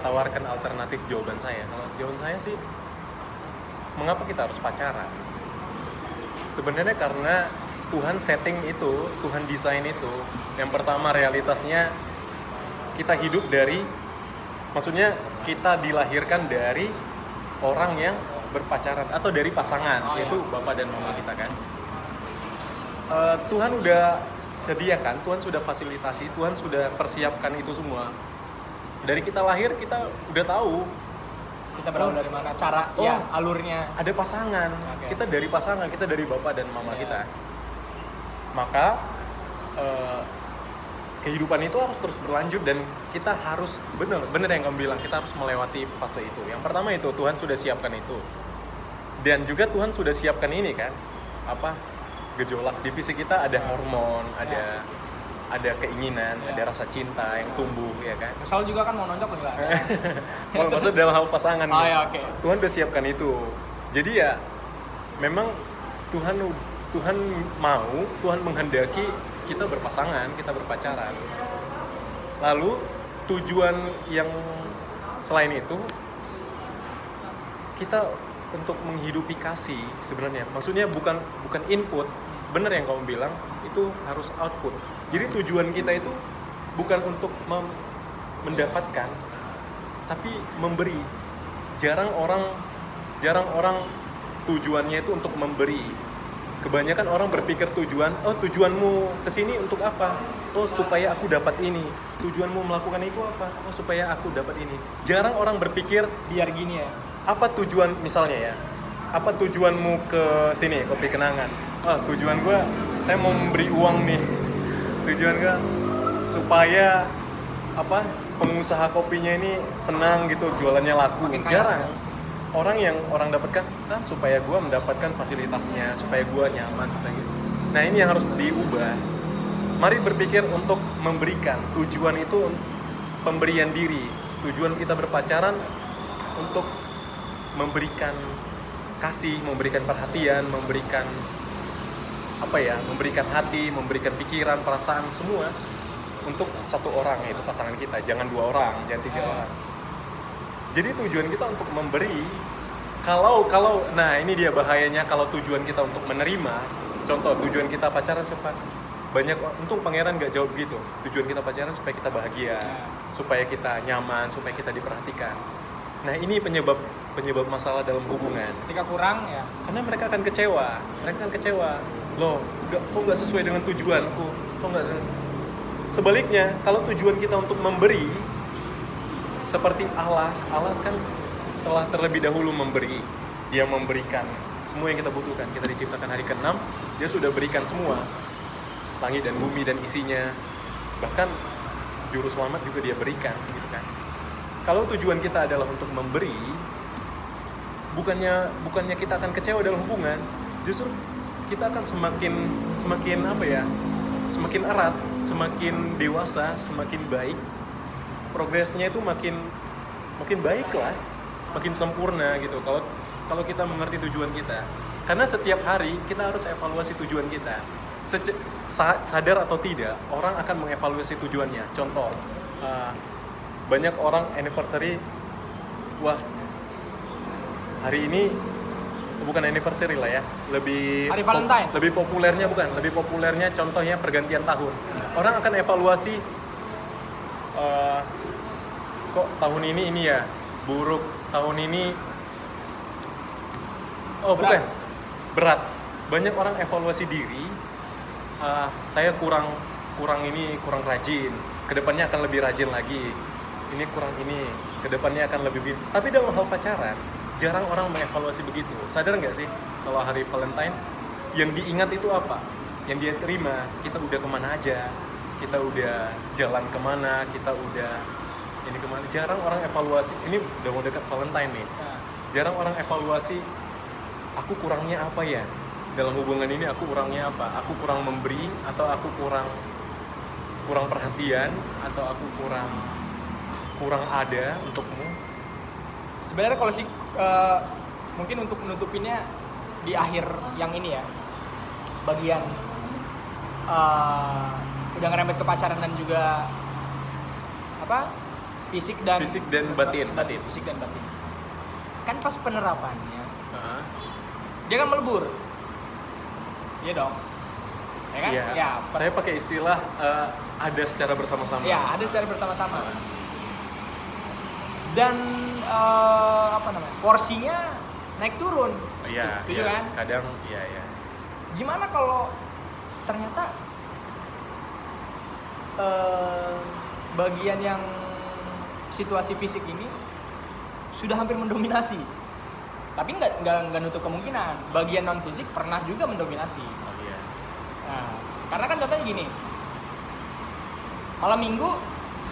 Speaker 2: tawarkan alternatif jawaban saya. Kalau jawaban saya sih, mengapa kita harus pacaran? Sebenarnya karena Tuhan setting itu, Tuhan desain itu. Yang pertama, realitasnya kita hidup dari, maksudnya kita dilahirkan dari orang yang berpacaran atau dari pasangan, yaitu bapak dan mama kita kan. Tuhan udah sediakan, Tuhan sudah fasilitasi, Tuhan sudah persiapkan itu semua. Dari kita lahir kita udah tahu
Speaker 1: kita berawal dari mana, cara alurnya.
Speaker 2: Ada pasangan, kita dari pasangan, kita dari bapak dan mama kita. Maka kehidupan itu harus terus berlanjut dan kita harus bener yang kamu bilang, kita harus melewati fase itu. Yang pertama itu Tuhan sudah siapkan itu, dan juga Tuhan sudah siapkan ini kan, gejolak di fisik kita, ada hormon, ada keinginan, ada rasa cinta yang tumbuh, ya kan.
Speaker 1: Misal juga kan mau nonjok juga.
Speaker 2: Maksud dalam hal pasangan.
Speaker 1: Tuhan
Speaker 2: udah siapkan itu. Jadi ya memang Tuhan mau, Tuhan menghendaki kita berpasangan, kita berpacaran. Lalu tujuan yang selain itu kita untuk menghidupi kasih sebenarnya. Maksudnya bukan input, bener yang kamu bilang, itu harus output. Jadi tujuan kita itu bukan untuk mendapatkan, tapi memberi. Jarang orang tujuannya itu untuk memberi. Kebanyakan orang berpikir tujuanmu kesini untuk apa? Oh, supaya aku dapat ini. Tujuanmu melakukan itu apa? Oh, supaya aku dapat ini. Jarang orang berpikir
Speaker 1: Biar gini ya.
Speaker 2: apa tujuan, misalnya ya, apa tujuanmu ke sini, kopi kenangan? Tujuan gue, saya mau memberi uang nih. Tujuan gue supaya apa, pengusaha kopinya ini senang gitu, jualannya laku.
Speaker 1: Makin kaya.
Speaker 2: Jarang orang yang orang dapatkan supaya gue mendapatkan fasilitasnya, supaya gue nyaman, supaya gitu. Nah, ini yang harus diubah. Mari berpikir untuk memberikan. Tujuan itu pemberian diri. Tujuan kita berpacaran untuk memberikan kasih, memberikan perhatian, memberikan memberikan hati, memberikan pikiran, perasaan, semua untuk satu orang, yaitu pasangan kita. Jangan 2 orang, jangan 3 orang. Jadi tujuan kita untuk memberi. Nah ini dia bahayanya kalau tujuan kita untuk menerima. Contoh, tujuan kita pacaran siapa? Untung pangeran gak jawab gitu. Tujuan kita pacaran supaya kita bahagia, supaya kita nyaman, supaya kita diperhatikan. Nah ini penyebab masalah dalam hubungan.
Speaker 1: Ketika kurang ya.
Speaker 2: Karena mereka akan kecewa. Loh, kok nggak sesuai dengan tujuanku? Sebaliknya, kalau tujuan kita untuk memberi, seperti Allah kan telah terlebih dahulu memberi. Dia memberikan semua yang kita butuhkan. Kita diciptakan hari ke-6, dia sudah berikan semua. Langit dan bumi dan isinya. Bahkan juru selamat juga dia berikan, gitu kan. Kalau tujuan kita adalah untuk memberi, bukannya kita akan kecewa dalam hubungan, justru kita akan semakin erat, semakin dewasa, semakin baik. Progresnya itu makin baik lah, makin sempurna gitu. Kalau kita mengerti tujuan kita, karena setiap hari kita harus evaluasi tujuan kita. Sadar atau tidak, orang akan mengevaluasi tujuannya. Contoh, banyak orang anniversary, hari ini bukan anniversary lah ya,
Speaker 1: Hari Valentine.
Speaker 2: lebih populernya contohnya pergantian tahun. Orang akan evaluasi, kok tahun ini ya buruk, tahun ini berat. Banyak orang evaluasi diri, saya kurang rajin, kedepannya akan lebih rajin lagi, ini kurang ini, kedepannya akan lebih. Tapi dalam hal pacaran jarang orang mengevaluasi begitu. Sadar nggak sih kalau hari Valentine yang diingat itu apa? Yang dia terima, kita udah kemana aja, kita udah jalan kemana, kita udah ini kemana. Jarang orang evaluasi. Ini udah mau dekat Valentine nih. Jarang orang evaluasi, aku kurangnya apa ya dalam hubungan ini, aku kurangnya apa? Aku kurang memberi, atau aku kurang perhatian, atau aku kurang ada untukmu.
Speaker 1: Sebenarnya kalau mungkin untuk menutupinnya di akhir yang ini ya, bagian udah ngerembet ke pacaran dan juga fisik dan
Speaker 2: batin.
Speaker 1: Fisik dan batin. Kan pas penerapannya, dia kan melebur, iya dong, ya kan?
Speaker 2: Iya.
Speaker 1: Ya,
Speaker 2: Saya pakai istilah ada secara bersama-sama.
Speaker 1: Ya, ada secara bersama-sama. Dan porsinya naik turun.
Speaker 2: Iya.
Speaker 1: Setuju kan?
Speaker 2: Kadang iya.
Speaker 1: Gimana kalau ternyata bagian yang situasi fisik ini sudah hampir mendominasi, tapi nggak nutup kemungkinan bagian non fisik pernah juga mendominasi.
Speaker 2: Oh, iya.
Speaker 1: Nah, karena kan contohnya gini, malam minggu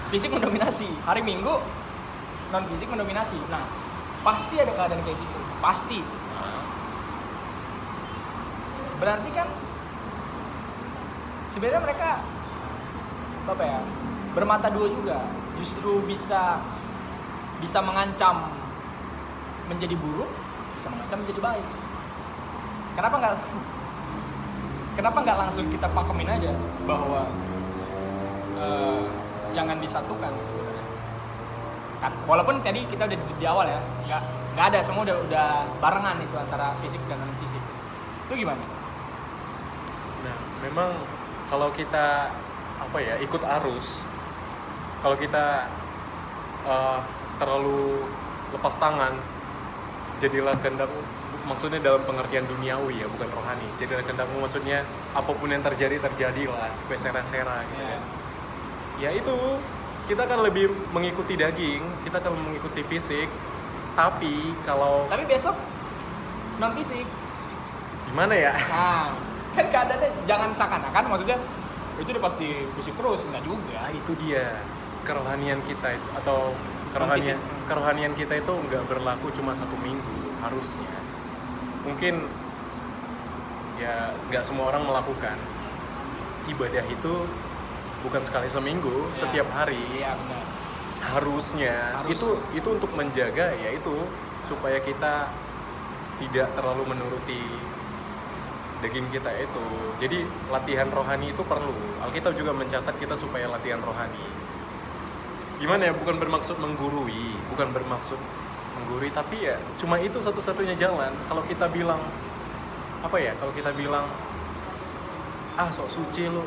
Speaker 1: fisik mendominasi, hari minggu non fisik mendominasi. Nah, pasti ada keadaan kayak gitu, pasti. Berarti kan sebenarnya mereka bermata dua juga, justru bisa mengancam menjadi buruk, bisa mengancam menjadi baik. Kenapa nggak langsung kita pakemin aja bahwa jangan disatukan sebenarnya. Kan, walaupun tadi kita udah di awal ya, nggak ada, semua udah barengan itu antara fisik dan non fisik. Itu gimana?
Speaker 2: Nah, memang kalau kita ikut arus, kalau kita terlalu lepas tangan, jadilah kehendak maksudnya dalam pengertian duniawi ya, bukan rohani. Jadi kehendakmu maksudnya apapun yang terjadi terjadilah, sera-sera gitu kan. Ya itu kita kan lebih mengikuti daging, kita kan mengikuti fisik. Tapi
Speaker 1: besok non fisik.
Speaker 2: gimana ya?
Speaker 1: Nah, kan keadaannya jangan seakan-akan maksudnya itu udah pasti fisik terus, enggak juga.
Speaker 2: Nah, itu dia kerohanian kita itu, atau
Speaker 1: Non-fisik.
Speaker 2: kerohanian kita itu nggak berlaku cuma 1 minggu harusnya. Mungkin ya nggak semua orang melakukan ibadah itu bukan sekali seminggu, setiap hari.
Speaker 1: Iya benar.
Speaker 2: Harusnya
Speaker 1: Harus.
Speaker 2: itu untuk menjaga ya itu supaya kita tidak terlalu menuruti daging kita itu. Jadi latihan rohani itu perlu. Alkitab juga mencatat kita supaya latihan rohani. Gimana ya, bukan bermaksud menggurui, tapi ya cuma itu satu-satunya jalan. Kalau kita bilang kalau kita bilang sok suci lu,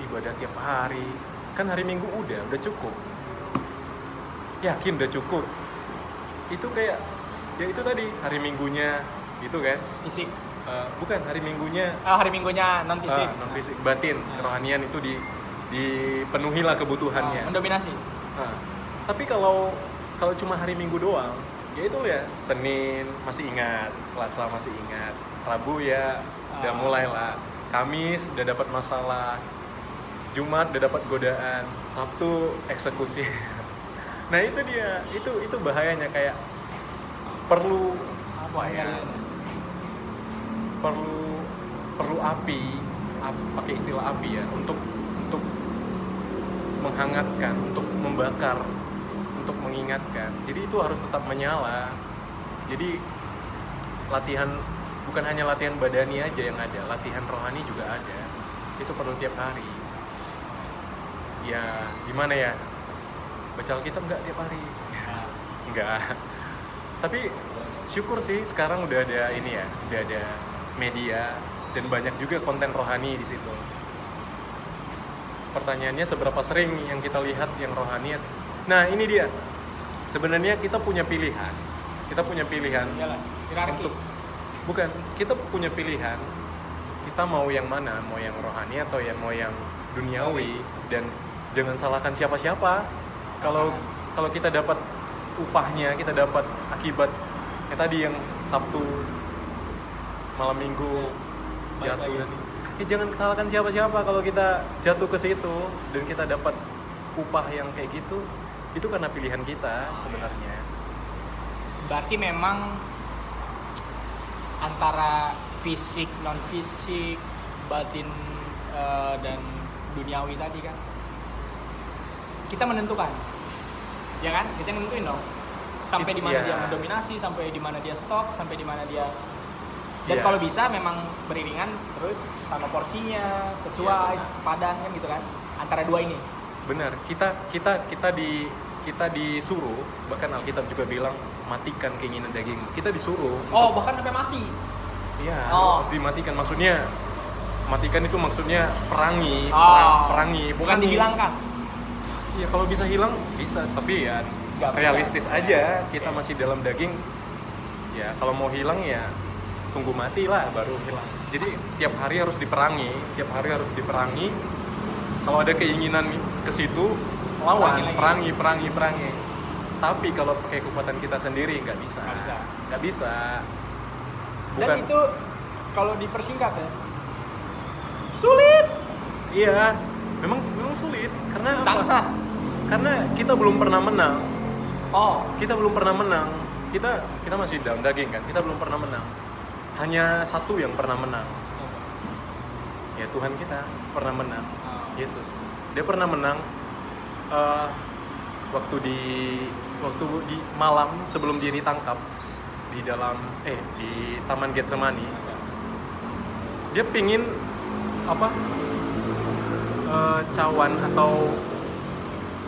Speaker 2: ibadah tiap hari, kan hari Minggu udah cukup. Yakin udah cukup. Itu kayak ya itu tadi hari Minggunya gitu kan.
Speaker 1: Fisik.
Speaker 2: Bukan hari Minggunya
Speaker 1: Hari Minggunya non fisik.
Speaker 2: non fisik, batin, kerohanian itu dipenuhilah kebutuhannya.
Speaker 1: Mendominasi.
Speaker 2: Nah, tapi kalau cuma hari Minggu doang, ya itu ya Senin masih ingat, Selasa masih ingat, Rabu ya udah mulailah, Kamis udah dapat masalah, Jumat udah dapat godaan, Sabtu eksekusi. Nah itu dia, itu bahayanya, kayak perlu perlu api, pakai istilah api ya, untuk menghangatkan, untuk membakar, untuk mengingatkan. Jadi itu harus tetap menyala. Jadi latihan, bukan hanya latihan badani aja yang ada, latihan rohani juga ada. Itu perlu tiap hari. Ya gimana ya, baca Alkitab nggak tiap hari? Nggak. Tapi syukur sih sekarang udah ada ini ya, udah ada media dan banyak juga konten rohani di situ. Pertanyaannya seberapa sering yang kita lihat yang rohani? Nah ini dia, sebenarnya kita punya pilihan.
Speaker 1: Iyalah, hierarki.
Speaker 2: Bukan, kita punya pilihan. Kita mau yang mana? Mau yang rohani atau mau yang duniawi? Dan jangan salahkan siapa-siapa. Kalau kita dapat upahnya, kita dapat akibat tadi yang Sabtu malam Minggu jatuh tadi. Jangan salahkan siapa-siapa kalau kita jatuh ke situ dan kita dapat upah yang kayak gitu. Itu karena pilihan kita sebenarnya.
Speaker 1: Berarti memang antara fisik, non fisik, batin dan duniawi tadi kan kita menentukan, ya kan? Kita yang nentuin dong. Sampai di mana dia mendominasi, sampai di mana dia stop, sampai di mana dia. Dan kalau bisa memang beriringan terus sama porsinya sesuai, sepadan kan gitu kan antara dua ini.
Speaker 2: Benar, kita disuruh, bahkan Alkitab juga bilang matikan keinginan daging. Kita disuruh.
Speaker 1: Bahkan sampai mati.
Speaker 2: Iya, dimatikan, maksudnya matikan itu maksudnya perangi,
Speaker 1: bukan dihilangkan.
Speaker 2: Iya, kalau bisa hilang bisa, tapi ya
Speaker 1: Gak
Speaker 2: realistis
Speaker 1: bisa.
Speaker 2: aja. Kita masih dalam daging. Ya kalau mau hilang ya tunggu mati lah baru hilang. Jadi tiap hari harus diperangi. Kalau ada keinginan ke situ, lawan, perangi. Tapi kalau pakai kekuatan kita sendiri nggak bisa.
Speaker 1: Dan itu kalau dipersingkat ya sulit.
Speaker 2: Iya, memang sulit. Karena apa?
Speaker 1: Sangat.
Speaker 2: Karena kita belum pernah menang.
Speaker 1: Kita
Speaker 2: Kita masih dalam daging kan. Kita belum pernah menang. Hanya satu yang pernah menang. Ya Tuhan kita pernah menang. Yesus. Dia pernah menang waktu di malam sebelum dia ditangkap di Taman Getsemani. Dia pingin cawan atau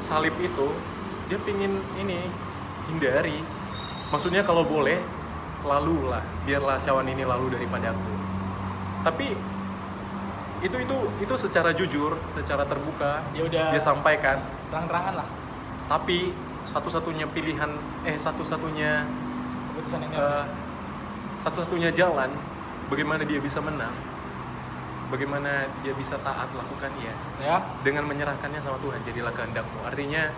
Speaker 2: salib itu dia pingin hindari. Maksudnya kalau boleh lalulah, biarlah cawan ini lalu daripadaku. Tapi itu secara jujur, secara terbuka dia sampaikan
Speaker 1: terang-terangan lah.
Speaker 2: Tapi satu-satunya pilihan keputusan
Speaker 1: keputusan yang
Speaker 2: satu-satunya jalan bagaimana dia bisa menang, bagaimana dia bisa taat lakukannya
Speaker 1: Ya.
Speaker 2: dengan menyerahkannya sama Tuhan. Jadilah kehendakmu. Artinya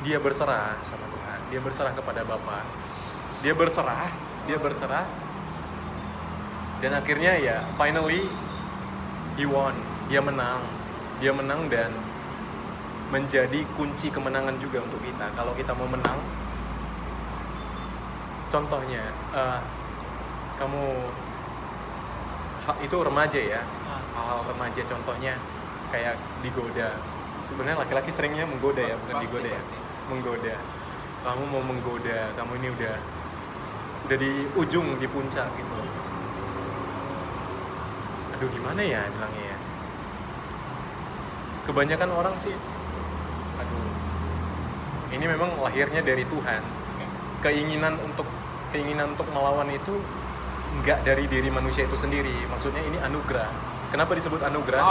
Speaker 2: dia berserah sama Tuhan, dia berserah kepada Bapa, dia berserah, dan akhirnya ya finally he won, dia menang dan menjadi kunci kemenangan juga untuk kita. Kalau kita mau menang, contohnya kamu itu remaja ya, hal-hal remaja, contohnya kayak digoda. Sebenarnya laki-laki seringnya menggoda ya, bukan digoda ya, menggoda. Kamu mau menggoda, kamu ini udah di ujung, di puncak gitu. Aduh, gimana ya bilangnya ya, kebanyakan orang sih, aduh, ini memang lahirnya dari Tuhan. Keinginan untuk melawan itu nggak dari diri manusia itu sendiri. Maksudnya ini anugerah. Kenapa disebut anugerah?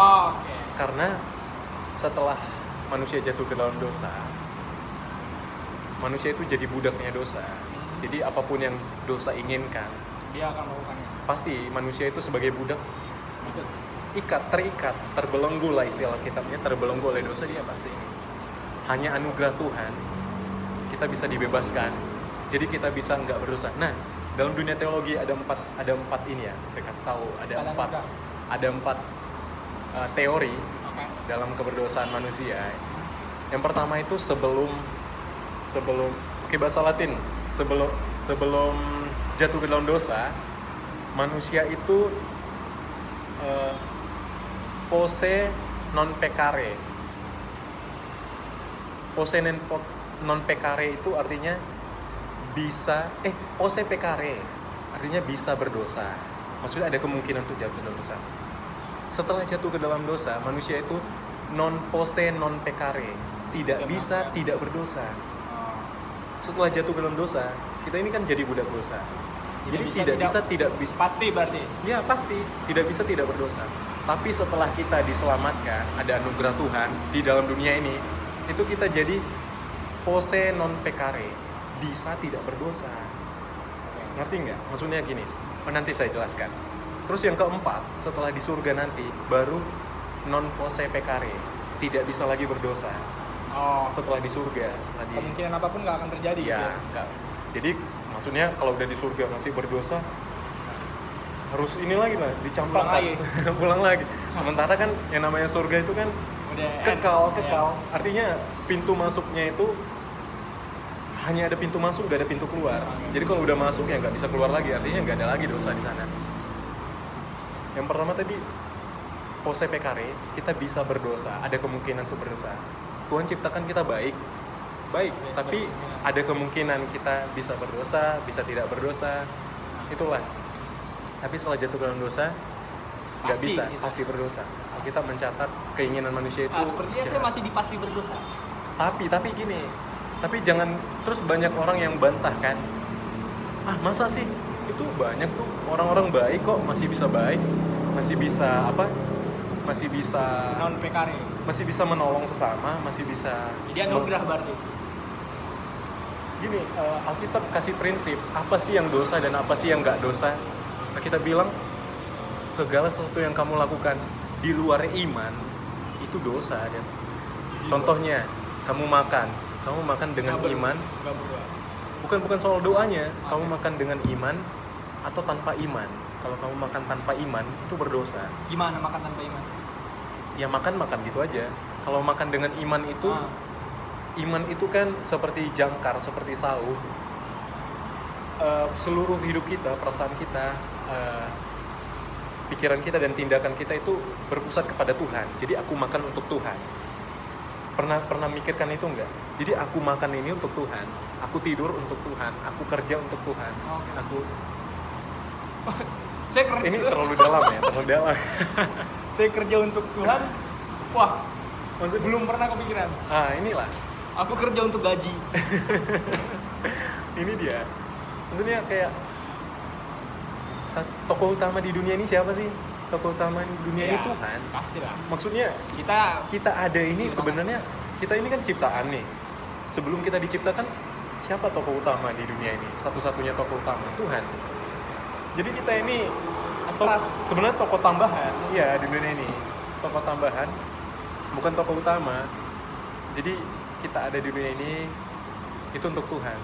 Speaker 2: Karena setelah manusia jatuh ke dalam dosa, manusia itu jadi budaknya dosa. Jadi apapun yang dosa inginkan,
Speaker 1: Dia akan melakukannya.
Speaker 2: pasti manusia itu sebagai budak terikat, terbelenggu lah istilah kitabnya, terbelenggu oleh dosa. Dia pasti ini. Hanya anugerah Tuhan kita bisa dibebaskan. Jadi kita bisa nggak berdosa. Nah, dalam dunia teologi ada empat ini ya, saya kasih tahu, ada empat teori dalam keberdosaan manusia. Yang pertama itu sebelum bahasa Latin, sebelum jatuh ke dalam dosa, manusia itu posse non peccare. Posse non peccare itu artinya posse peccare artinya bisa berdosa. Maksudnya ada kemungkinan untuk jatuh ke dalam dosa. Setelah jatuh ke dalam dosa, manusia itu non posse non peccare, tidak berdosa. Setelah jatuh ke dalam dosa, kita ini kan jadi budak dosa. Jadi tidak bisa
Speaker 1: Pasti berarti.
Speaker 2: ya pasti tidak bisa tidak berdosa. Tapi setelah kita diselamatkan, ada anugerah Tuhan di dalam dunia ini, itu kita jadi posse non peccare, bisa tidak berdosa. Ngerti nggak? Maksudnya gini, nanti saya jelaskan. Terus yang keempat, setelah di surga nanti, baru non posse peccare, tidak bisa lagi berdosa. Setelah di surga,
Speaker 1: Kemungkinan apapun nggak akan terjadi.
Speaker 2: ya nggak. Jadi maksudnya kalau udah di surga masih berdosa, harus ini lagi lah, dicampakkan, pulang lagi. Sementara kan yang namanya surga itu kan
Speaker 1: Udah
Speaker 2: kekal.
Speaker 1: Ya.
Speaker 2: Artinya pintu masuknya itu hanya ada pintu masuk, gak ada pintu keluar. Jadi kalau udah masuk ya nggak bisa keluar lagi. Artinya nggak ada lagi dosa di sana. Yang pertama tadi posse peccare, kita bisa berdosa, ada kemungkinan untuk berdosa. Tuhan ciptakan kita baik, tapi ada kemungkinan kita bisa berdosa, bisa tidak berdosa. Itulah. Tapi setelah jatuh ke dalam dosa, nggak bisa, pasti berdosa. Kita mencatat keinginan manusia itu.
Speaker 1: Sepertinya saya masih pasti berdosa.
Speaker 2: Tapi gini, tapi jangan terus banyak orang yang bantah kan. Masa sih? Itu banyak tuh orang-orang baik kok masih bisa baik, masih bisa
Speaker 1: Non peccare.
Speaker 2: masih bisa menolong sesama, masih bisa.
Speaker 1: Jadi anugerah berarti.
Speaker 2: Gini, Alkitab kasih prinsip apa sih yang dosa dan apa sih yang nggak dosa. Nah, kita bilang segala sesuatu yang kamu lakukan di luar iman itu dosa. Dan contohnya kamu makan dengan iman, bukan soal doanya. Kamu makan dengan iman atau tanpa iman. Kalau kamu makan tanpa iman itu berdosa.
Speaker 1: Gimana makan tanpa iman?
Speaker 2: Ya makan gitu aja. Kalau makan dengan iman itu iman itu kan seperti jangkar, seperti sauh. Seluruh hidup kita, perasaan kita, pikiran kita dan tindakan kita itu berpusat kepada Tuhan. Jadi aku makan untuk Tuhan. Pernah mikirkan itu enggak? Jadi aku makan ini untuk Tuhan, aku tidur untuk Tuhan, aku kerja untuk Tuhan. Ini terlalu dalam ya, terlalu dalam.
Speaker 1: Saya kerja untuk Tuhan. Wah, belum pernah kepikiran.
Speaker 2: Inilah.
Speaker 1: Aku kerja untuk gaji.
Speaker 2: Ini dia. Maksudnya kayak tokoh utama di dunia ini siapa sih? Tokoh utama di dunia ini Tuhan.
Speaker 1: Pastilah.
Speaker 2: Maksudnya kita ada ini sebenarnya, kita ini kan ciptaan nih. Sebelum kita diciptakan siapa tokoh utama di dunia ini? Satu-satunya tokoh utama Tuhan. Jadi kita ini sebenarnya tokoh tambahan, ya di dunia ini tokoh tambahan, bukan tokoh utama. Jadi kita ada di dunia ini itu untuk Tuhan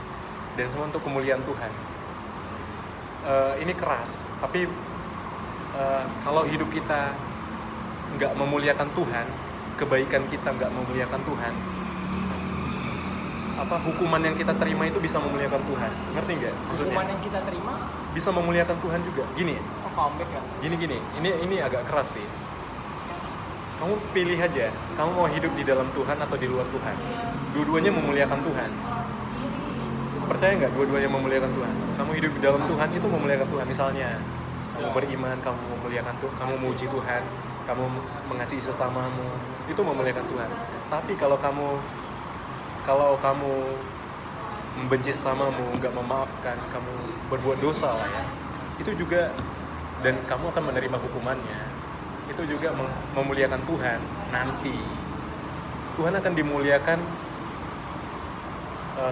Speaker 2: dan semua untuk kemuliaan Tuhan. Ini keras, tapi kalau hidup kita nggak memuliakan Tuhan, kebaikan kita nggak memuliakan Tuhan, hukuman yang kita terima itu bisa memuliakan Tuhan. Ngerti nggak maksudnya?
Speaker 1: Hukuman yang kita terima
Speaker 2: Bisa memuliakan Tuhan juga. Gini,
Speaker 1: comeback ya.
Speaker 2: gini. Ini agak keras sih. Kamu pilih aja, kamu mau hidup di dalam Tuhan atau di luar Tuhan. Dua-duanya memuliakan Tuhan. Percaya nggak dua-duanya memuliakan Tuhan? Kamu hidup di dalam Tuhan itu memuliakan Tuhan. Misalnya, kamu beriman, kamu memuliakan Tuhan, kamu memuji Tuhan, kamu mengasihi sesamamu, itu memuliakan Tuhan. Tapi kalau kamu membenci sesamamu, nggak memaafkan, kamu berbuat dosa lah ya, itu juga, dan kamu akan menerima hukumannya, itu juga memuliakan Tuhan. Nanti Tuhan akan dimuliakan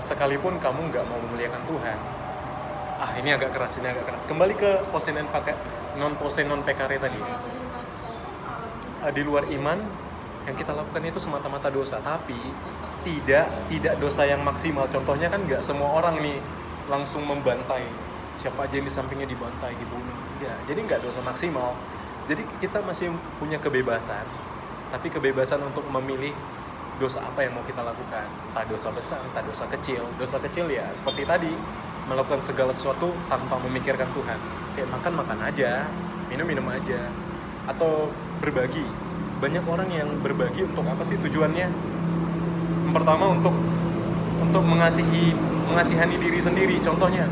Speaker 2: sekalipun kamu nggak mau memuliakan Tuhan. Ini agak keras. Kembali ke non pose non pekare tadi. Di luar iman yang kita lakukan itu semata-mata dosa, tapi tidak dosa yang maksimal. Contohnya kan nggak semua orang nih langsung membantai siapa aja yang di sampingnya, dibantai, dibunuh. Ya, jadi nggak dosa maksimal. Jadi kita masih punya kebebasan, tapi kebebasan untuk memilih dosa apa yang mau kita lakukan. Entah dosa besar, entah dosa kecil. Dosa kecil ya seperti tadi, melakukan segala sesuatu tanpa memikirkan Tuhan. Kayak makan aja, minum aja, atau berbagi. Banyak orang yang berbagi untuk apa sih tujuannya? Yang pertama untuk mengasihani diri sendiri. Contohnya,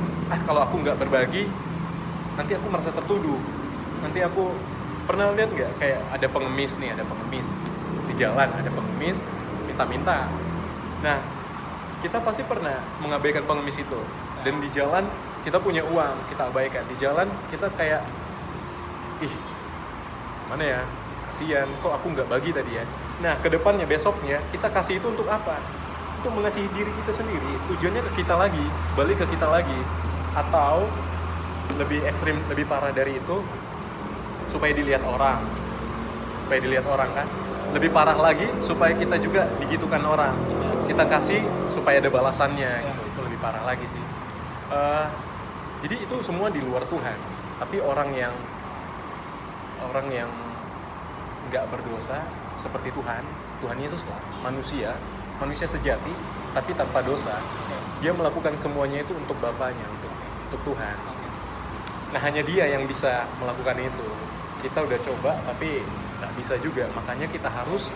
Speaker 2: kalau aku nggak berbagi, nanti aku merasa tertuduh. Nanti aku pernah lihat nggak kayak ada pengemis di jalan, ada pengemis minta. Nah, kita pasti pernah mengabaikan pengemis itu. Dan di jalan kita punya uang, kita abaikan. Di jalan kita kayak, mana ya, kasihan, kok aku nggak bagi tadi ya. Nah, kedepannya, besoknya kita kasih itu untuk apa? Untuk mengasihi diri kita sendiri. Tujuannya ke kita lagi, balik ke kita lagi. Atau lebih ekstrim, lebih parah dari itu, supaya dilihat orang kan. Lebih parah lagi, supaya kita juga digitukan orang. Kita kasih supaya ada balasannya gitu. Itu lebih parah lagi sih. Jadi itu semua di luar Tuhan. Tapi orang yang nggak berdosa seperti Tuhan Yesus lah, manusia sejati tapi tanpa dosa. Dia melakukan semuanya itu untuk Bapaknya, untuk Tuhan. Nah, hanya Dia yang bisa melakukan itu. Kita udah coba tapi nggak bisa juga. Makanya kita harus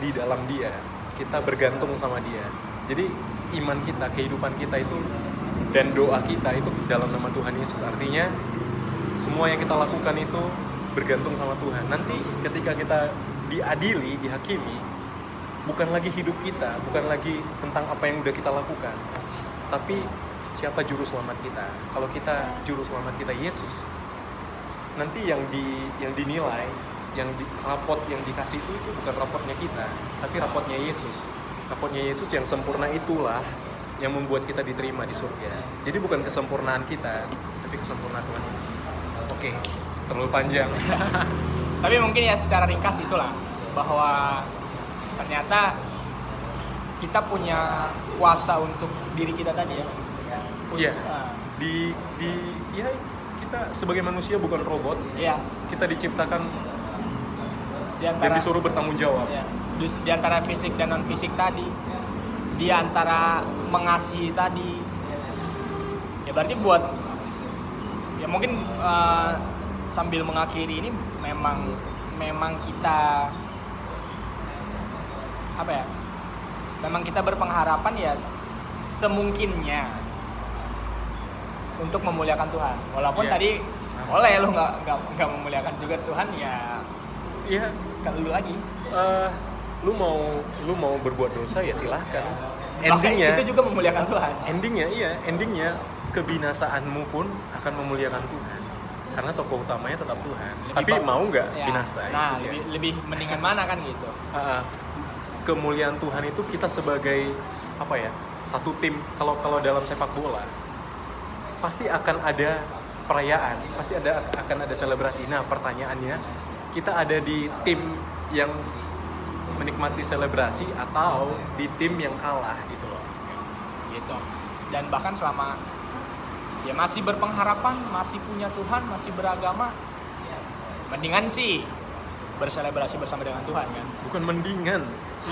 Speaker 2: di dalam Dia. Kita bergantung sama Dia. Jadi iman kita, kehidupan kita itu, dan doa kita itu dalam nama Tuhan Yesus. Artinya semua yang kita lakukan itu bergantung sama Tuhan. Nanti ketika kita diadili, dihakimi, bukan lagi hidup kita, bukan lagi tentang apa yang udah kita lakukan, tapi siapa juru selamat kita. Kalau juru selamat kita Yesus, nanti yang dinilai, raport yang dikasih itu bukan raportnya kita, tapi raportnya Yesus. Raportnya Yesus yang sempurna itulah yang membuat kita diterima di surga. Jadi bukan kesempurnaan kita, tapi kesempurnaan Tuhan Yesus. Oke, terlalu panjang.
Speaker 1: Tapi mungkin ya secara ringkas itulah, bahwa ternyata kita punya kuasa untuk diri kita tadi ya.
Speaker 2: Iya. Kita sebagai manusia bukan robot.
Speaker 1: Iya.
Speaker 2: Kita diciptakan dan disuruh bertanggung jawab.
Speaker 1: Ya, di antara fisik dan non fisik tadi, di antara mengasihi tadi. Ya berarti buat, ya mungkin sambil mengakhiri ini memang kita apa ya? Memang kita berpengharapan ya semungkinnya untuk memuliakan Tuhan. Walaupun tadi boleh lu nggak memuliakan juga Tuhan ya.
Speaker 2: Iya.
Speaker 1: Kalau lu lagi.
Speaker 2: Lu mau berbuat dosa ya silahkan.
Speaker 1: Endingnya itu juga memuliakan Tuhan.
Speaker 2: Endingnya kebinasaanmu pun akan memuliakan Tuhan. Karena tokoh utamanya tetap Tuhan. Tapi mau nggak binasa?
Speaker 1: Nah, lebih mendingan mana kan gitu.
Speaker 2: Kemuliaan Tuhan itu kita sebagai apa ya? satu tim, kalau dalam sepak bola pasti akan ada perayaan, pasti akan ada selebrasi. Nah, pertanyaannya, kita ada di tim yang menikmati selebrasi atau di tim yang kalah gitu loh.
Speaker 1: Gitu. Dan bahkan selama ya masih berpengharapan, masih punya Tuhan, masih beragama, mendingan sih berselebrasi bersama dengan Tuhan kan.
Speaker 2: Bukan mendingan,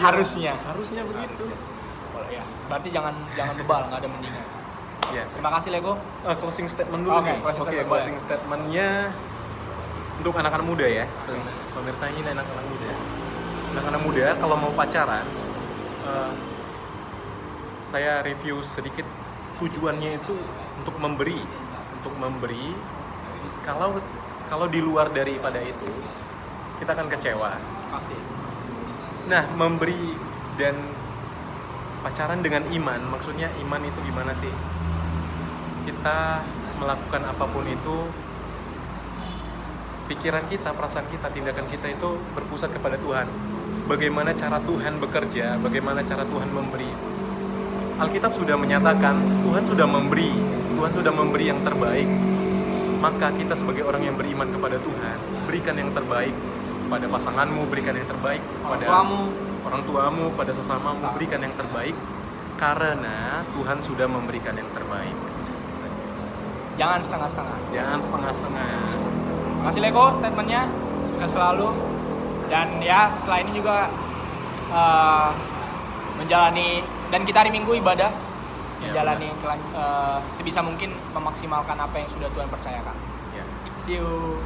Speaker 1: Harusnya
Speaker 2: begitu.
Speaker 1: Ya, berarti jangan bebal, nggak ada mendingan.
Speaker 2: Ya.
Speaker 1: Terima kasih Lego.
Speaker 2: Closing statement dulu nih. Closing statementnya untuk anak-anak muda ya. Pemirsa ini anak-anak muda. Anak-anak muda kalau mau pacaran, saya review sedikit. Tujuannya itu untuk memberi. Kalau di luar daripada itu, kita akan kecewa.
Speaker 1: Pasti.
Speaker 2: Nah, memberi dan pacaran dengan iman, maksudnya iman itu gimana sih? Kita melakukan apapun itu, pikiran kita, perasaan kita, tindakan kita itu berpusat kepada Tuhan. Bagaimana cara Tuhan bekerja, bagaimana cara Tuhan memberi. Alkitab sudah menyatakan Tuhan sudah memberi yang terbaik. Maka kita sebagai orang yang beriman kepada Tuhan, berikan yang terbaik pada pasanganmu, berikan yang terbaik pada orang tuamu, pada sesamamu, berikan yang terbaik karena Tuhan sudah memberikan yang terbaik.
Speaker 1: Jangan setengah-setengah. Terima kasih Lego statementnya, sukses selalu. Dan ya setelah ini juga menjalani, dan kita hari Minggu ibadah, menjalani sebisa mungkin memaksimalkan apa yang sudah Tuhan percayakan.
Speaker 2: Ya.
Speaker 1: See you.